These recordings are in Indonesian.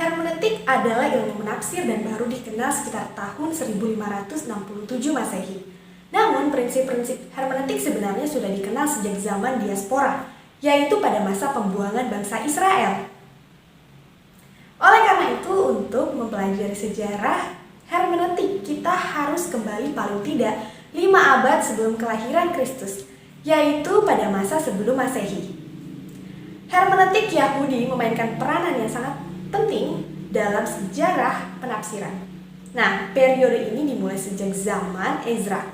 Hermeneutik adalah ilmu menafsir dan baru dikenal sekitar tahun 1567 Masehi. Namun, prinsip-prinsip hermeneutik sebenarnya sudah dikenal sejak zaman diaspora, yaitu pada masa pembuangan bangsa Israel. Oleh karena itu, untuk mempelajari sejarah hermeneutik, kita harus kembali paling tidak 5 abad sebelum kelahiran Kristus, yaitu pada masa sebelum Masehi. Hermeneutik Yahudi memainkan peranan yang sangat penting dalam sejarah penafsiran. Nah, periode ini dimulai sejak zaman Ezra.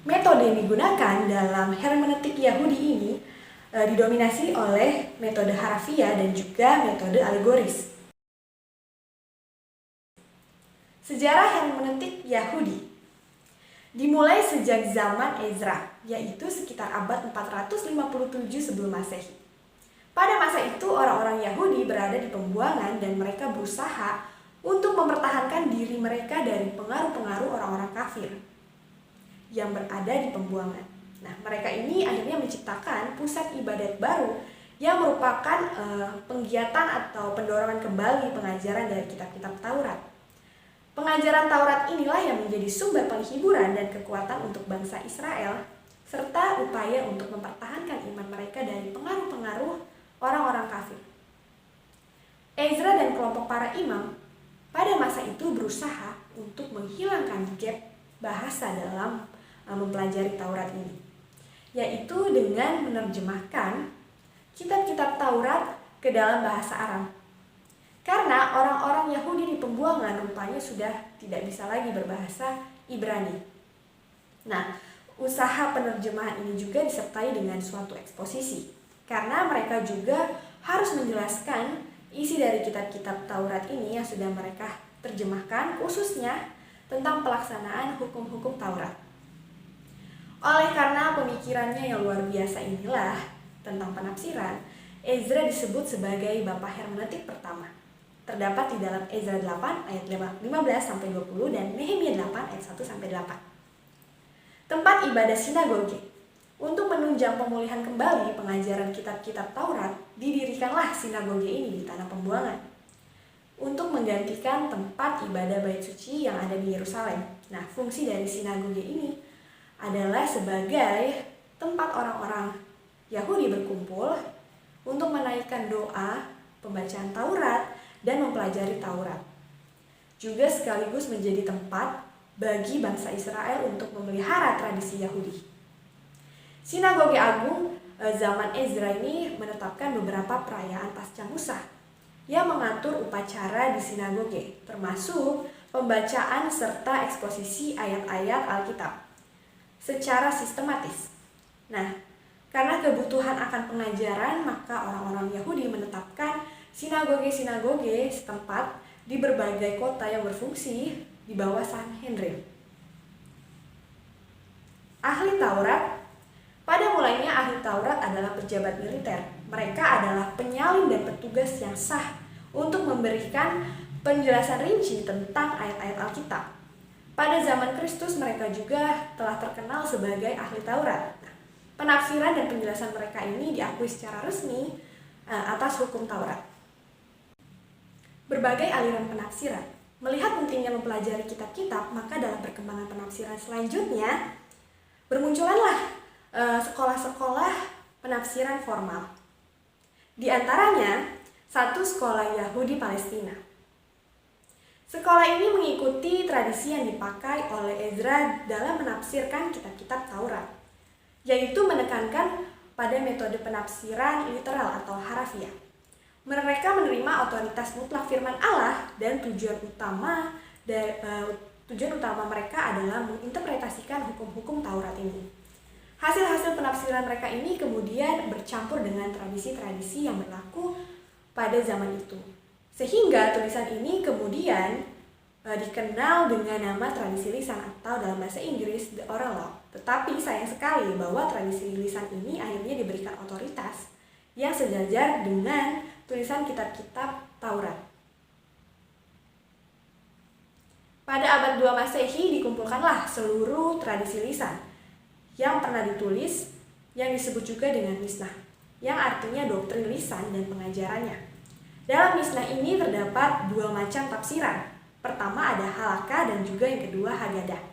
Metode yang digunakan dalam hermeneutik Yahudi ini didominasi oleh metode harafiah dan juga metode alegoris. Sejarah hermeneutik Yahudi dimulai sejak zaman Ezra, yaitu sekitar abad 457 sebelum Masehi. Pada masa itu, orang-orang Yahudi berada di pembuangan dan mereka berusaha untuk mempertahankan diri mereka dari pengaruh-pengaruh orang-orang kafir yang berada di pembuangan. Nah, mereka ini akhirnya menciptakan pusat ibadat baru yang merupakan penggiatan atau pendorongan kembali pengajaran dari kitab-kitab Taurat. Pengajaran Taurat inilah yang menjadi sumber penghiburan dan kekuatan untuk bangsa Israel, serta upaya untuk mempertahankan iman mereka dari pengaruh-pengaruh orang-orang kafir. Ezra dan kelompok para imam pada masa itu berusaha untuk menghilangkan gap bahasa dalam mempelajari Taurat ini, yaitu dengan menerjemahkan kitab-kitab Taurat ke dalam bahasa Aram. Karena orang-orang Yahudi di pembuangan rupanya sudah tidak bisa lagi berbahasa Ibrani. Nah, usaha penerjemahan ini juga disertai dengan suatu eksposisi, karena mereka juga harus menjelaskan isi dari kitab-kitab Taurat ini yang sudah mereka terjemahkan, khususnya tentang pelaksanaan hukum-hukum Taurat. Oleh karena pemikirannya yang luar biasa inilah tentang penafsiran, Ezra disebut sebagai Bapak Hermeneutik pertama. Terdapat di dalam Ezra 8 ayat 15-20 dan Nehemia 8 ayat 1-8. Tempat ibadah sinagoge. Untuk menunjang pemulihan kembali pengajaran kitab-kitab Taurat, didirikanlah sinagoge ini di tanah pembuangan untuk menggantikan tempat ibadah bait suci yang ada di Yerusalem. Nah, fungsi dari sinagoge ini adalah sebagai tempat orang-orang Yahudi berkumpul untuk menaikkan doa, pembacaan Taurat, dan mempelajari Taurat. Juga sekaligus menjadi tempat bagi bangsa Israel untuk memelihara tradisi Yahudi. Sinagoge Agung zaman Ezra ini menetapkan beberapa perayaan pasca Musa yang mengatur upacara di sinagoge, termasuk pembacaan serta eksposisi ayat-ayat Alkitab secara sistematis. Nah, karena kebutuhan akan pengajaran, maka orang-orang Yahudi menetapkan sinagoge-sinagoge setempat di berbagai kota yang berfungsi di bawah Sanhedrin. Ahli Taurat. Pada mulanya ahli Taurat adalah pejabat militer. Mereka adalah penyalin dan petugas yang sah untuk memberikan penjelasan rinci tentang ayat-ayat Alkitab. Pada zaman Kristus mereka juga telah terkenal sebagai ahli Taurat. Penafsiran dan penjelasan mereka ini diakui secara resmi atas hukum Taurat. Berbagai aliran penafsiran. Melihat pentingnya mempelajari kitab-kitab, maka dalam perkembangan penafsiran selanjutnya bermunculanlah sekolah-sekolah penafsiran formal. Di antaranya, satu sekolah Yahudi Palestina. Sekolah ini mengikuti tradisi yang dipakai oleh Ezra dalam menafsirkan kitab-kitab Taurat, yaitu menekankan pada metode penafsiran literal atau harafiah. Mereka menerima otoritas mutlak firman Allah dan tujuan utama mereka adalah menginterpretasikan hukum-hukum Taurat ini. Hasil-hasil penafsiran mereka ini kemudian bercampur dengan tradisi-tradisi yang berlaku pada zaman itu. Sehingga tulisan ini kemudian dikenal dengan nama tradisi lisan atau dalam bahasa Inggris the oral law. Tetapi sayang sekali bahwa tradisi lisan ini akhirnya diberikan otoritas yang sejajar dengan tulisan kitab-kitab Taurat. Pada abad 2 Masehi dikumpulkanlah seluruh tradisi lisan yang pernah ditulis yang disebut juga dengan Mishnah, yang artinya doktrin lisan dan pengajarannya. Dalam Mishnah ini terdapat dua macam tafsiran. Pertama ada halakha dan juga yang kedua hagadah.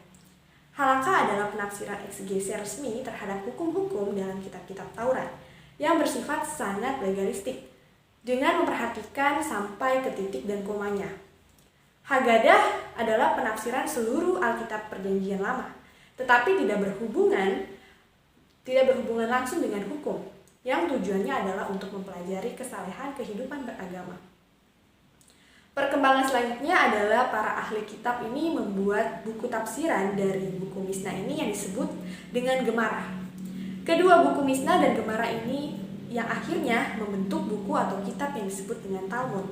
Halakha adalah penafsiran eksegesi resmi terhadap hukum-hukum dalam kitab-kitab Taurat yang bersifat sangat legalistik dengan memperhatikan sampai ke titik dan komanya. Hagadah adalah penafsiran seluruh Alkitab Perjanjian Lama, tetapi tidak berhubungan langsung dengan hukum, yang tujuannya adalah untuk mempelajari kesalehan kehidupan beragama. Perkembangan selanjutnya adalah para ahli kitab ini membuat buku tafsiran dari buku Mishnah ini yang disebut dengan Gemara. Kedua buku Mishnah dan Gemara ini yang akhirnya membentuk buku atau kitab yang disebut dengan Talmud.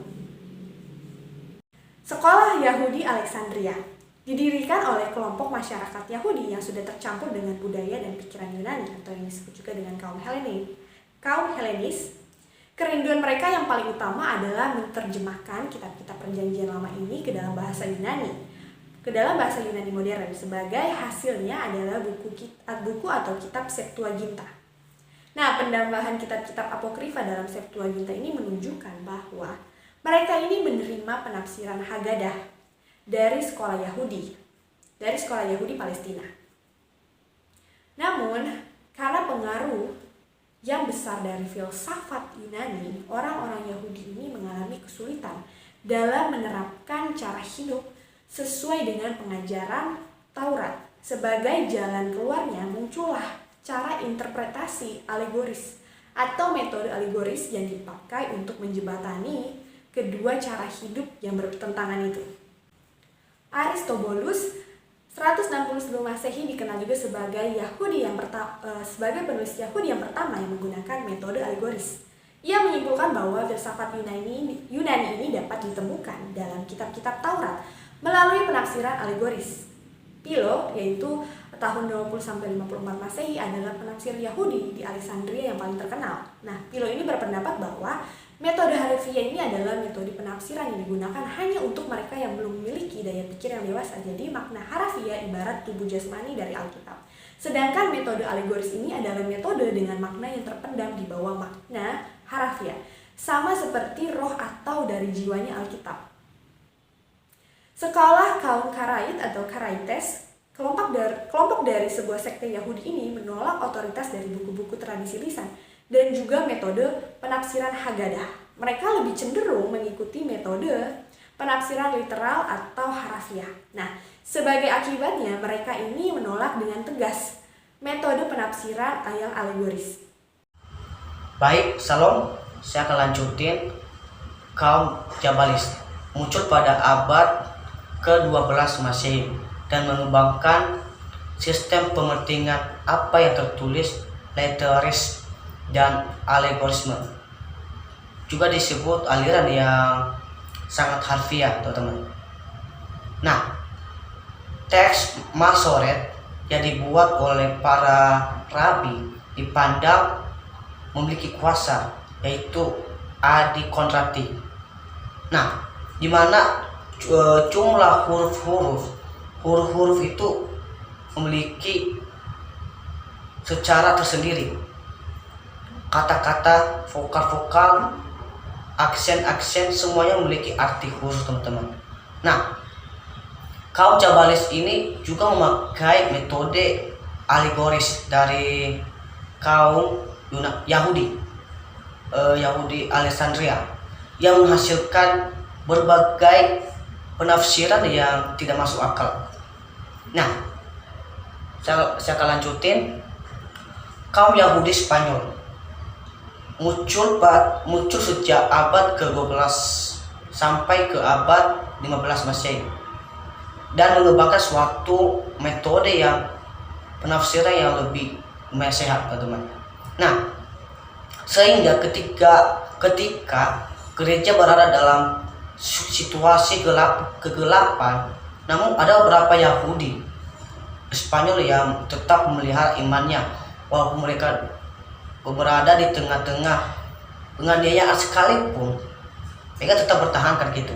Sekolah Yahudi Alexandria didirikan oleh kelompok masyarakat Yahudi yang sudah tercampur dengan budaya dan pikiran Yunani atau yang disebut juga dengan kaum Helenis. Kerinduan mereka yang paling utama adalah menerjemahkan kitab-kitab Perjanjian Lama ini ke dalam bahasa Yunani modern. Sebagai hasilnya adalah buku atau kitab Septuaginta. Nah, penambahan kitab-kitab apokrifa dalam Septuaginta ini menunjukkan bahwa mereka ini menerima penafsiran Haggadah dari sekolah Yahudi Palestina. Namun, karena pengaruh yang besar dari filsafat Yunani, orang-orang Yahudi ini mengalami kesulitan dalam menerapkan cara hidup sesuai dengan pengajaran Taurat. Sebagai jalan keluarnya muncullah cara interpretasi alegoris atau metode alegoris yang dipakai untuk menjembatani kedua cara hidup yang bertentangan itu. Aristobulus 160 sebelum Masehi dikenal juga sebagai sebagai penulis Yahudi yang pertama yang menggunakan metode alegoris. Ia menyimpulkan bahwa filsafat Yunani ini dapat ditemukan dalam kitab-kitab Taurat melalui penafsiran alegoris. Philo, yaitu tahun 20-54 Masehi, adalah penafsir Yahudi di Alexandria yang paling terkenal. Nah, Philo ini berpendapat bahwa metode harfiah ini adalah metode penafsiran yang digunakan hanya untuk mereka yang belum memiliki daya pikir yang dewasa. Jadi makna harfiah ibarat tubuh jasmani dari Alkitab. Sedangkan metode alegoris ini adalah metode dengan makna yang terpendam di bawah makna harfiah, sama seperti roh atau dari jiwanya Alkitab. Sekolah kaum Karaite atau Karaites, kelompok dari sebuah sekte Yahudi ini menolak otoritas dari buku-buku tradisi lisan dan juga metode penafsiran Haggadah. Mereka lebih cenderung mengikuti metode penafsiran literal atau harfiah. Nah, sebagai akibatnya mereka ini menolak dengan tegas metode penafsiran yang alegoris. Baik, Salam, saya akan lanjutin. Kaum Jabalis muncul pada abad ke-12 Masehi dan mengembangkan sistem pemertingan apa yang tertulis literaris dan alegorisme. Juga disebut aliran yang sangat harfiah, teman-teman. Nah, teks Masoret yang dibuat oleh para rabi dipandang memiliki kuasa, yaitu adikontrati. Nah, di mana jumlah huruf-huruf itu memiliki secara tersendiri. Kata-kata, vokal-vokal, aksen-aksen semuanya memiliki arti khusus, teman-teman. Nah, kaum Jabalis ini juga memakai metode alegoris dari kaum Yahudi Alexandria yang menghasilkan berbagai penafsiran yang tidak masuk akal. Nah, saya akan lanjutin. Kaum Yahudi Spanyol muncul sejak abad ke-12 sampai ke abad 15 Masehi dan mengembangkan suatu metode yang penafsiran yang lebih sehat, teman-teman. Nah, sehingga ketika gereja berada dalam situasi kegelapan, namun ada beberapa Yahudi Spanyol yang tetap memelihara imannya walaupun mereka berada di tengah-tengah penganiayaan sekalipun, mereka tetap bertahankan gitu.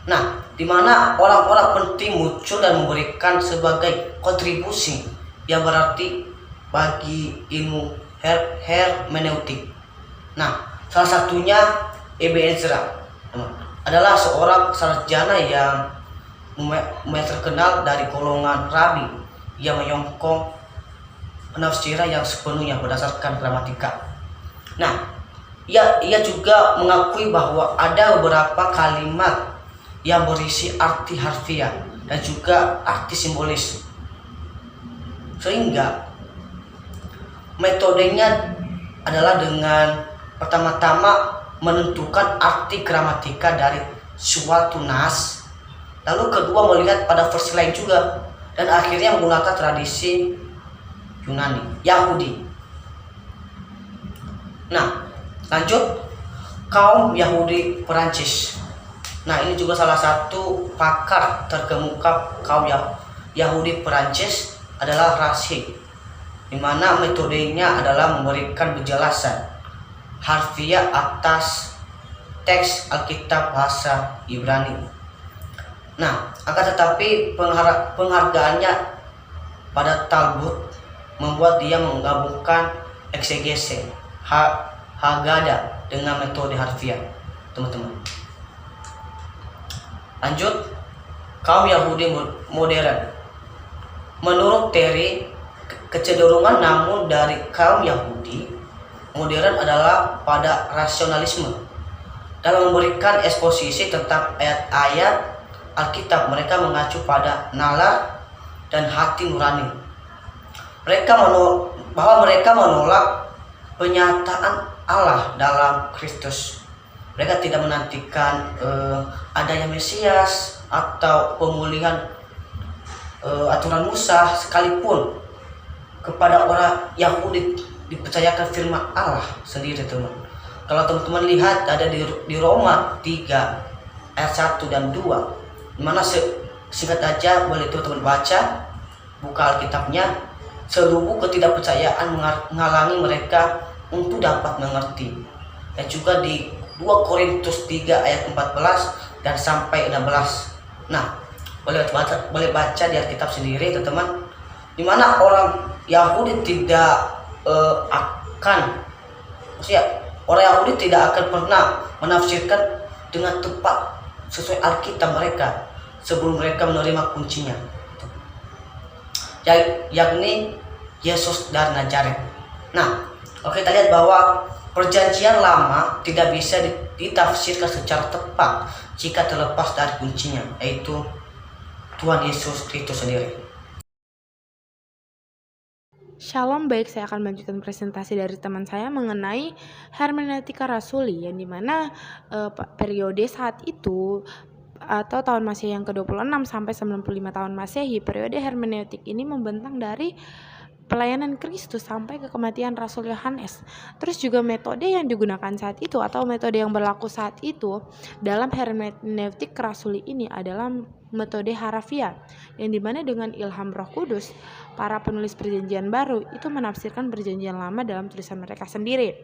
Nah, di mana orang-orang penting muncul dan memberikan sebagai kontribusi yang berarti bagi ilmu hermeneutik. Nah, salah satunya Ibn Ezra adalah seorang sarjana yang terkenal dari golongan rabi yang menyokong penafsiran yang sepenuhnya berdasarkan gramatika. Nah, ia juga mengakui bahwa ada beberapa kalimat yang berisi arti harfiah dan juga arti simbolis, sehingga metodenya adalah dengan pertama-tama menentukan arti gramatika dari suatu nas, lalu kedua melihat pada versi lain juga, dan akhirnya menggunakan tradisi Yahudi. Nah, lanjut, kaum Yahudi Perancis. Nah, ini juga salah satu pakar terkemuka kaum Yahudi Perancis adalah Rashi, di mana metodenya adalah memberikan penjelasan harfiah atas teks Alkitab bahasa Ibrani. Nah, akan tetapi penghargaannya pada Talmud membuat dia menggabungkan eksegese Haggadah dengan metode harfiah, teman-teman. Lanjut, kaum Yahudi modern. Menurut Terry, kecenderungan namun dari kaum Yahudi modern adalah pada rasionalisme. Dalam memberikan eksposisi tentang ayat-ayat Alkitab, mereka mengacu pada nalar dan hati nurani. Bahwa mereka menolak penyataan Allah dalam Kristus. Mereka tidak menantikan adanya Mesias atau pemulihan aturan Musa, sekalipun kepada orang Yahudi dipercayakan firman Allah sendiri, teman. Kalau teman-teman lihat ada di Roma 3 ayat 1 dan 2, dimana singkat aja boleh teman-teman baca, buka Alkitabnya. Seluruh ketidakpercayaan menghalangi mereka untuk dapat mengerti. Dan juga di 2 Korintus 3 ayat 14 dan sampai 16. Nah, boleh baca di Alkitab sendiri, teman-teman. Di mana orang Yahudi tidak orang Yahudi tidak akan pernah menafsirkan dengan tepat sesuai Alkitab mereka sebelum mereka menerima kuncinya, yakni Yesus dari Nazaret. Nah, kita lihat bahwa Perjanjian Lama tidak bisa ditafsirkan secara tepat jika terlepas dari kuncinya, yaitu Tuhan Yesus Kristus sendiri. Shalom, baik, saya akan melanjutkan presentasi dari teman saya mengenai hermeneutika rasuli, yang dimana periode saat itu atau tahun Masehi yang ke-26 sampai 95 tahun Masehi, periode hermeneutik ini membentang dari pelayanan Kristus sampai ke kematian Rasul Yohanes. Terus juga metode yang digunakan saat itu atau metode yang berlaku saat itu dalam hermeneutik rasuli ini adalah metode harafiah, yang dimana dengan ilham Roh Kudus para penulis Perjanjian Baru itu menafsirkan Perjanjian Lama dalam tulisan mereka sendiri.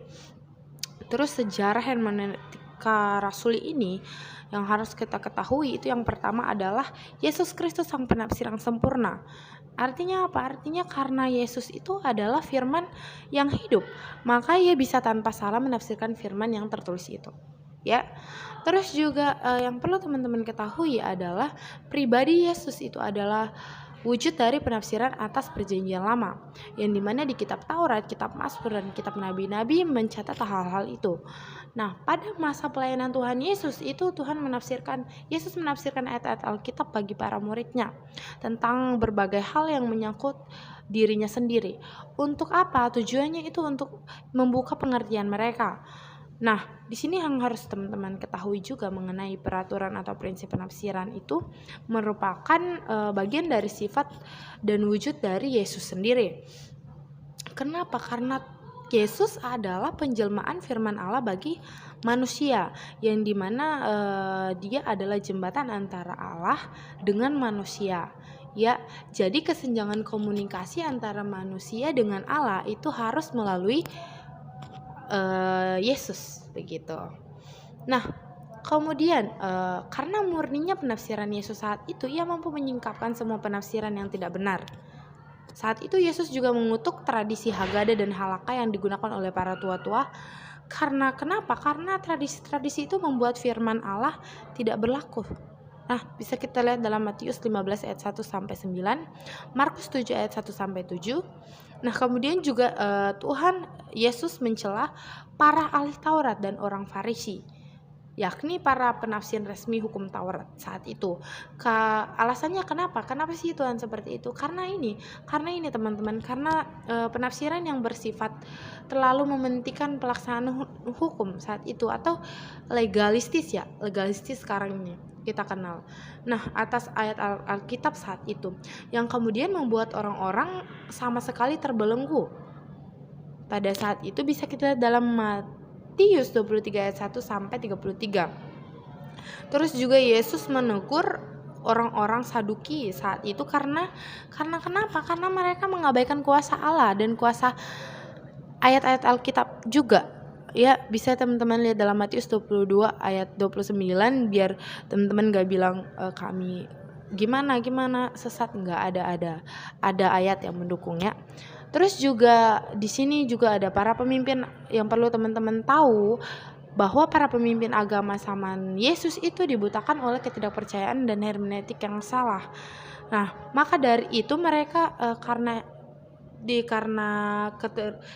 Terus sejarah hermeneutika rasuli ini yang harus kita ketahui itu yang pertama adalah Yesus Kristus sang penafsir yang sempurna. Artinya apa? Artinya karena Yesus itu adalah firman yang hidup, maka ia bisa tanpa salah menafsirkan firman yang tertulis itu. Ya. Terus juga yang perlu teman-teman ketahui adalah pribadi Yesus itu adalah wujud dari penafsiran atas Perjanjian Lama, yang dimana di kitab Taurat, kitab Mazmur, dan kitab Nabi-Nabi mencatat hal-hal itu. Nah, pada masa pelayanan Tuhan Yesus itu Yesus menafsirkan ayat-ayat Alkitab bagi para muridnya tentang berbagai hal yang menyangkut dirinya sendiri. Untuk apa? Tujuannya itu untuk membuka pengertian mereka. Nah, di sini yang harus teman-teman ketahui juga mengenai peraturan atau prinsip penafsiran itu merupakan bagian dari sifat dan wujud dari Yesus sendiri. Kenapa? Karena Yesus adalah penjelmaan firman Allah bagi manusia, yang dimana dia adalah jembatan antara Allah dengan manusia. Ya, jadi kesenjangan komunikasi antara manusia dengan Allah itu harus melalui Yesus, begitu. Nah, kemudian karena murninya penafsiran Yesus saat itu, ia mampu menyingkapkan semua penafsiran yang tidak benar. Saat itu Yesus juga mengutuk tradisi Haggadah dan Halakha yang digunakan oleh para tua-tua Karena kenapa? Karena tradisi-tradisi itu membuat firman Allah tidak berlaku. Nah, bisa kita lihat dalam Matius 15 ayat 1 sampai 9, Markus 7 ayat 1 sampai 7. Nah, kemudian juga Tuhan Yesus mencela para ahli Taurat dan orang Farisi, yakni para penafsir resmi hukum Taurat saat itu. Alasannya kenapa? Kenapa sih Tuhan seperti itu? Karena ini teman-teman, karena penafsiran yang bersifat terlalu mementingkan pelaksanaan hukum saat itu, atau legalistis sekarang ini kita kenal. Nah, atas ayat Alkitab saat itu, yang kemudian membuat orang-orang sama sekali terbelenggu. Pada saat itu bisa kita lihat dalam Matius 23 ayat 1 sampai 33. Terus juga Yesus menegur orang-orang Saduki saat itu karena kenapa? Karena mereka mengabaikan kuasa Allah dan kuasa ayat-ayat Alkitab juga. Ya, bisa teman-teman lihat dalam Matius 22 ayat 29, biar teman-teman gak bilang kami gimana sesat, nggak ada ayat yang mendukungnya. Terus juga di sini juga ada para pemimpin yang perlu teman-teman tahu, bahwa para pemimpin agama zaman Yesus itu dibutakan oleh ketidakpercayaan dan hermeneutik yang salah. Nah, maka dari itu mereka karena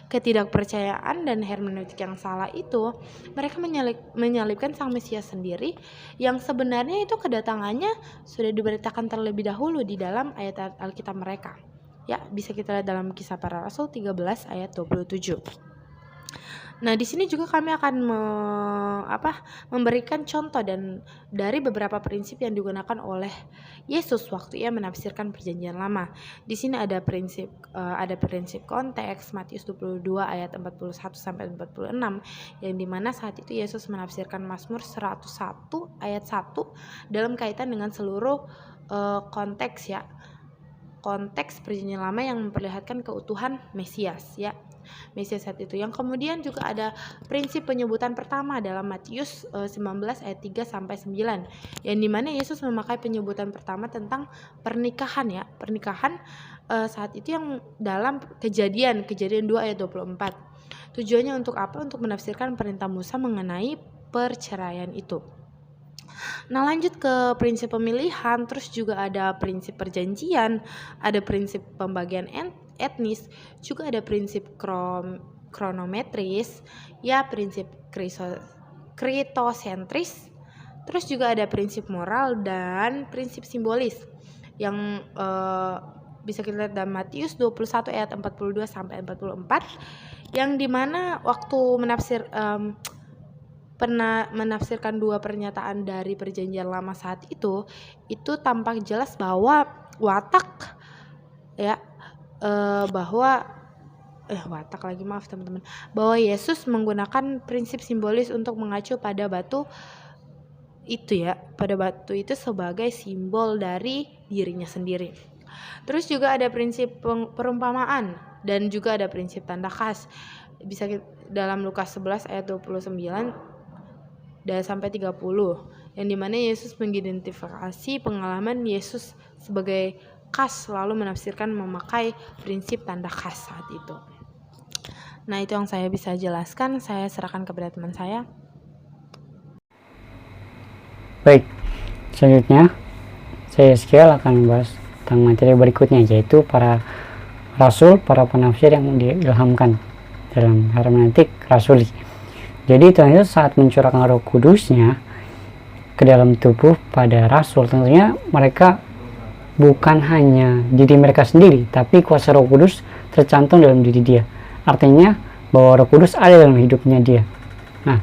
ketidakpercayaan dan hermeneutik yang salah itu, mereka menyalibkan Sang Mesias sendiri, yang sebenarnya itu kedatangannya sudah diberitakan terlebih dahulu di dalam ayat Alkitab mereka. Ya, bisa kita lihat dalam Kisah Para Rasul 13 ayat 27. Nah, di sini juga kami akan memberikan contoh dan dari beberapa prinsip yang digunakan oleh Yesus waktu ia menafsirkan Perjanjian Lama. Di sini ada prinsip konteks Matius 22 ayat 41 sampai 46, yang dimana saat itu Yesus menafsirkan Mazmur 101 ayat 1 dalam kaitan dengan seluruh konteks Perjanjian Lama yang memperlihatkan keutuhan Mesias saat itu. Yang kemudian juga ada prinsip penyebutan pertama dalam Matius 19 ayat 3 sampai 9, yang dimana Yesus memakai penyebutan pertama tentang pernikahan saat itu yang dalam Kejadian 2 ayat 24. Tujuannya untuk apa? Untuk menafsirkan perintah Musa mengenai perceraian itu. Nah, lanjut ke prinsip pemilihan, terus juga ada prinsip perjanjian, ada prinsip pembagian etnis, juga ada prinsip kronometris, prinsip kritosentris, terus juga ada prinsip moral dan prinsip simbolis, yang bisa kita lihat dalam Matius 21 ayat 42 sampai 44, yang dimana waktu pernah menafsirkan dua pernyataan dari Perjanjian Lama saat itu tampak jelas bahwa bahwa Yesus menggunakan prinsip simbolis untuk mengacu pada batu itu sebagai simbol dari dirinya sendiri. Terus juga ada prinsip perumpamaan dan juga ada prinsip tanda khas. Bisa dalam Lukas 11 ayat 29 dan sampai 30, yang dimana Yesus mengidentifikasi pengalaman Yesus sebagai khas, lalu menafsirkan memakai prinsip tanda khas saat itu. Nah, itu yang saya bisa jelaskan. Saya serahkan kepada teman saya. Baik, selanjutnya saya Eskiel akan membahas tentang materi berikutnya, yaitu para rasul, para penafsir yang diilhamkan dalam hermeneutik rasuli. Jadi Tuhan Yesus saat mencurahkan Roh Kudusnya ke dalam tubuh pada rasul, tentunya mereka bukan hanya diri mereka sendiri, tapi kuasa Roh Kudus tercantum dalam diri dia. Artinya bahwa Roh Kudus ada dalam hidupnya dia. Nah,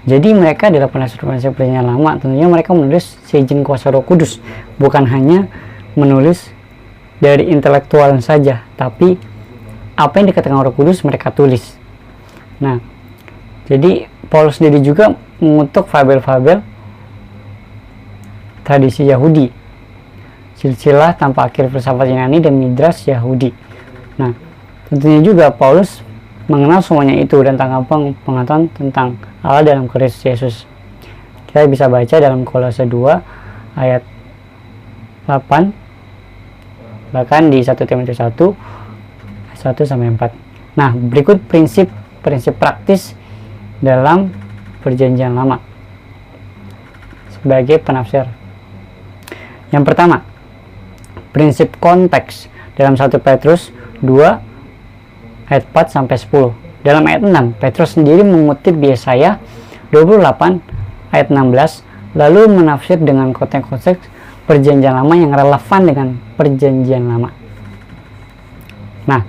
jadi mereka adalah penafsir-penafsir Perjanjian Lama, tentunya mereka menulis seizin kuasa Roh Kudus, bukan hanya menulis dari intelektual saja, tapi apa yang dikatakan Roh Kudus mereka tulis. Nah, jadi Paulus sendiri juga mengutuk fabel-fabel tradisi Yahudi, silsilah tanpa akhir filsafat Yunani dan Midras Yahudi. Nah, tentunya juga Paulus mengenal semuanya itu dan tanggapan pengetahuan tentang Allah dalam Kristus Yesus. Kita bisa baca dalam Kolose 2 ayat 8, bahkan di 1 Timotius 1 ayat 1 sampai 4. Nah, berikut prinsip prinsip praktis dalam Perjanjian Lama sebagai penafsir. Yang pertama, prinsip konteks dalam 1 Petrus 2 ayat 4 sampai 10. Dalam ayat 6, Petrus sendiri mengutip Yesaya 28 ayat 16, lalu menafsir dengan konteks Perjanjian Lama yang relevan dengan Perjanjian Lama. Nah,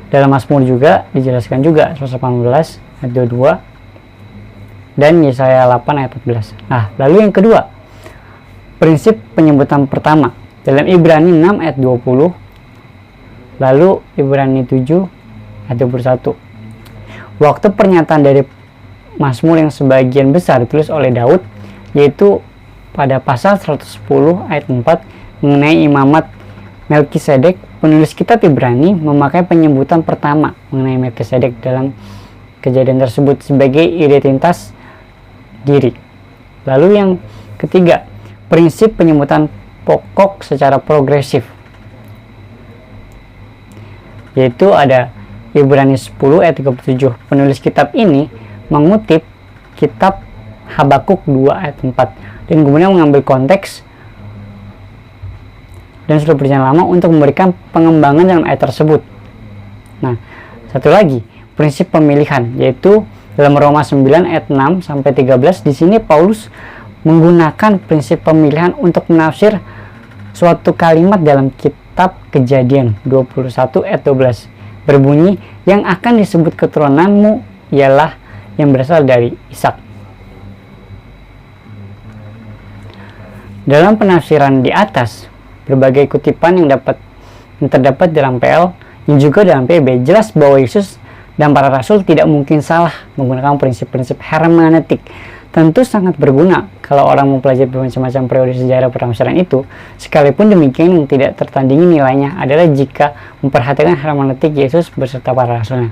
dalam Mazmur juga dijelaskan juga 118 ayat 22 dan Yesaya 8 ayat 14. Nah, lalu yang kedua, prinsip penyebutan pertama dalam Ibrani 6 ayat 20, lalu Ibrani 7 ayat 21. Waktu pernyataan dari Mazmur yang sebagian besar ditulis oleh Daud, yaitu pada pasal 110 ayat 4 mengenai imamat Melkisedek, penulis kitab Ibrani memakai penyebutan pertama mengenai Melkisedek dalam kejadian tersebut sebagai identitas diri. Lalu yang ketiga, prinsip penyebutan pokok secara progresif, yaitu ada Ibrani 10 ayat 37. Penulis kitab ini mengutip kitab Habakuk 2 ayat 4 dan kemudian mengambil konteks dan seluruh Perjanjian Lama untuk memberikan pengembangan dalam ayat tersebut. Nah, satu lagi, prinsip pemilihan, yaitu dalam Roma 9 ayat 6 sampai 13. Di sini Paulus menggunakan prinsip pemilihan untuk menafsir suatu kalimat dalam kitab Kejadian 21 ayat 12. Berbunyi, yang akan disebut keturunanmu ialah yang berasal dari Ishak. Dalam penafsiran di atas, berbagai kutipan yang terdapat dalam PL yang juga dalam PB jelas bahwa Yesus dan para rasul tidak mungkin salah menggunakan prinsip-prinsip hermeneutik. Tentu sangat berguna kalau orang mempelajari macam-macam periode sejarah penafsiran itu. Sekalipun demikian, yang tidak tertandingi nilainya adalah jika memperhatikan hermeneutik Yesus beserta para rasulnya.